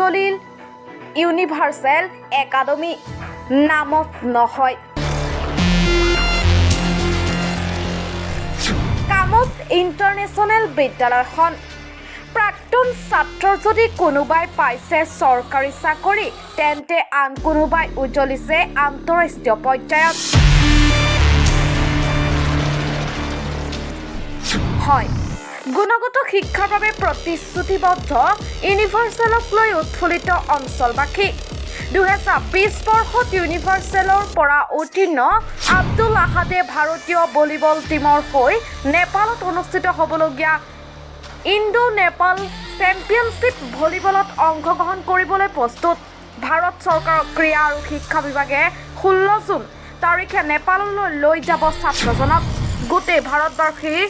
উজ্জ্বলিল universal academy নামত নহয়। কামত ইণ্টাৰনেশ্যনেল বিদ্যালয়খন প্ৰাক্তন ছাত্ৰৰ যদি কোনোবাই পাইছে চৰকাৰী চাকৰি তেন্তে আন কোনোবাই উজ্জ্বলিছে আন্তঃৰাষ্ট্ৰীয় পৰ্যায়ত। হয়, গুণগত শিক্ষাৰ বাবে প্ৰতিশ্ৰুতিবদ্ধ ইউনিভাৰ্চেলক লৈ উৎফুল্লিত অঞ্চলবাসী। 2020 বৰ্ষত ইউনিভাৰ্চেলৰ পৰা উত্তীৰ্ণ আব্দুল আহাদে ভাৰতীয় ভলীবল টীমৰ হৈ নেপালত অনুষ্ঠিত হ'বলগীয়া ইণ্ডো-নেপাল চেম্পিয়নশ্বিপ ভলীবলত অংশগ্ৰহণ কৰিবলৈ প্ৰস্তুত। ভাৰত চৰকাৰৰ ক্ৰীড়া আৰু শিক্ষা বিভাগে 16 জুন তাৰিখে নেপাললৈ লৈ যাব ছাত্ৰজনক। গোটেই ভাৰতবাসীৰ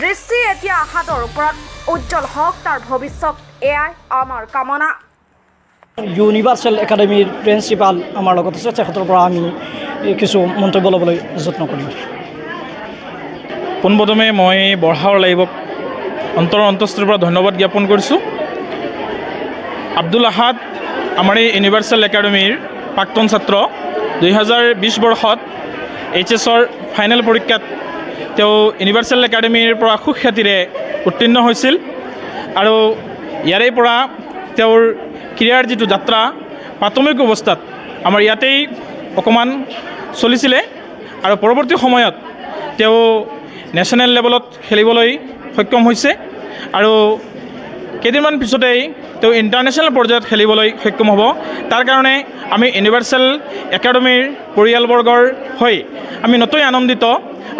দৃষ্টি এতিয়া আহাদৰ ওপৰত। উজ্জ্বল হওক তাৰ ভৱিষ্যত, এয়াই আমাৰ কামনা। ইউনিভাৰ্চেল একাডেমীৰ প্ৰিন্সিপাল আমাৰ লগত আছে, তেখেতৰ পৰা আমি কিছু মন্তব্য ল'বলৈ যত্ন কৰিম। পোনপ্ৰথমে মই বঢ়াৱাৰ লাইভক অন্তৰৰ পৰা ধন্যবাদ জ্ঞাপন কৰিছোঁ। আব্দুল আহাদ আমাৰ এই ইউনিভাৰ্চেল একাডেমীৰ প্ৰাক্তন ছাত্ৰ। 2020 বৰ্ষত HS-ৰ ফাইনেল পৰীক্ষাত তেওঁ ইউনিভাৰ্চেল একাডেমীৰ পৰা সুখ্যাতিৰে উত্তীৰ্ণ হৈছিল আৰু ইয়াৰে পৰা তেওঁৰ ক্ৰীড়াৰ যিটো যাত্ৰা প্ৰাথমিক অৱস্থাত আমাৰ ইয়াতেই অকণমান চলিছিলে আৰু পৰৱৰ্তী সময়ত তেওঁ নেশ্যনেল লেভেলত খেলিবলৈ সক্ষম হৈছে আৰু কেইদিনমান পিছতেই তেওঁ ইণ্টাৰনেশ্যনেল পৰ্যায়ত খেলিবলৈ সক্ষম হ'ব। তাৰ কাৰণে আমি ইউনিভাৰ্চেল একাডেমীৰ পৰিয়ালবৰ্গৰ হৈ আমি নথৈ আনন্দিত।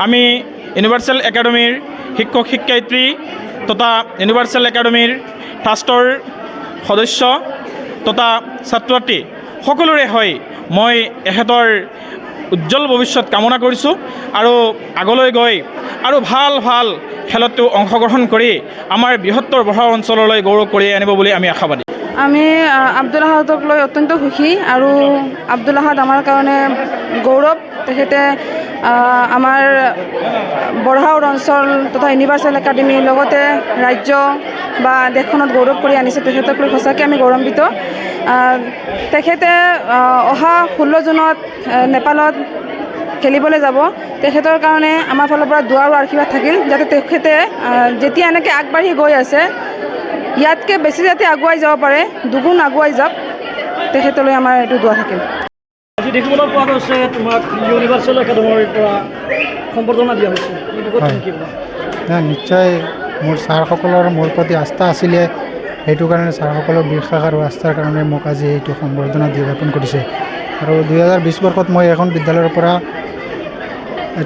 আমি ইউনিভাৰ্চেল একাডেমীৰ শিক্ষক শিক্ষয়িত্ৰী তথা ইউনিভাৰ্চেল একাডেমীৰ ট্ৰাষ্টৰ সদস্য তথা ছাত্ৰ ছাত্ৰী সকলোৰে হৈ মই এখেতৰ উজ্জ্বল ভৱিষ্যত কামনা কৰিছোঁ আৰু আগলৈ গৈ আৰু ভাল ভাল খেলত তেওঁ অংশগ্ৰহণ কৰি আমাৰ বৃহত্তৰ বঢ়াৱাৰ অঞ্চললৈ গৌৰৱ কঢ়িয়াই আনিব বুলি আমি আশাবাদী। আমি আব্দুল আহাদক লৈ অত্যন্ত সুখী আৰু আব্দুল আহাদ আমাৰ কাৰণে গৌৰৱ। তেখেতে আমাৰ বঢ়াৱাৰ অঞ্চল তথা ইউনিভাৰ্চেল একাডেমীৰ লগতে ৰাজ্য বা দেশখনত গৌৰৱ কৰি আনিছে। তেখেতক লৈ সঁচাকৈ আমি গৌৰৱান্বিত। তেখেতে অহা 16 জুনত নেপালত খেলিবলৈ যাব। তেখেতৰ কাৰণে আমাৰ ফালৰ পৰা দুৱা আৰু আশীৰ্বাদ থাকিল যাতে তেখেতে যেতিয়া এনেকৈ আগবাঢ়ি গৈ আছে ইয়াতকৈ বেছি যাতে আগুৱাই যাব পাৰে, দুগুণ আগুৱাই যাওক, তেখেতলৈ আমাৰ এইটো দুৱা থাকিল। আজি দেখিবলৈ পোৱা গৈছে তোমাক ইউনিভাৰ্চেল একাডেমীৰ পৰা সম্বৰ্ধনা দিয়া হৈছে। নিশ্চয় মোৰ ছাৰসকলৰ মোৰ প্ৰতি আস্থা আছিলে, সেইটো কাৰণে ছাৰসকলৰ বিশ্বাস আৰু আস্থাৰ কাৰণে মোক আজি এইটো সম্বৰ্ধনা জ্ঞাপন কৰিছে। আৰু 2020 বৰ্ষত মই এখন বিদ্যালয়ৰ পৰা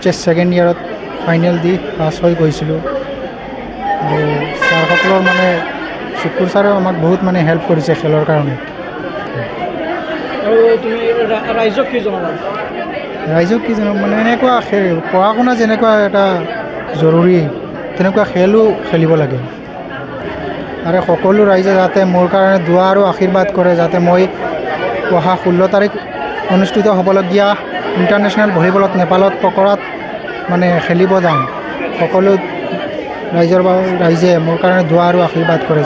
HS ছেকেণ্ড ইয়াৰত ফাইনেল দি পাছ হৈ গৈছিলোঁ আৰু ছাৰসকলৰ মানে শুকুৰ ছাৰেও আমাক বহুত মানে হেল্প কৰিছে খেলৰ কাৰণে। আৰু তুমি ৰাইজক কি জনাবা? ৰাইজক কি জনাম মানে এনেকুৱা পঢ়া শুনা যেনেকুৱা এটা জৰুৰী তেনেকুৱা খেলো খেলিব লাগে আৰু সকলো ৰাইজে যাতে মোৰ কাৰণে দুৱা আৰু আশীৰ্বাদ কৰে যাতে মই অহা 16 তাৰিখ অনুষ্ঠিত হ'বলগীয়া ইণ্টাৰনেশ্যনেল ভলীবলত নেপালত পকৰাত মানে খেলিব যাম। সকলো ৰাইজে মোৰ কাৰণে দুৱা আৰু আশীৰ্বাদ কৰে।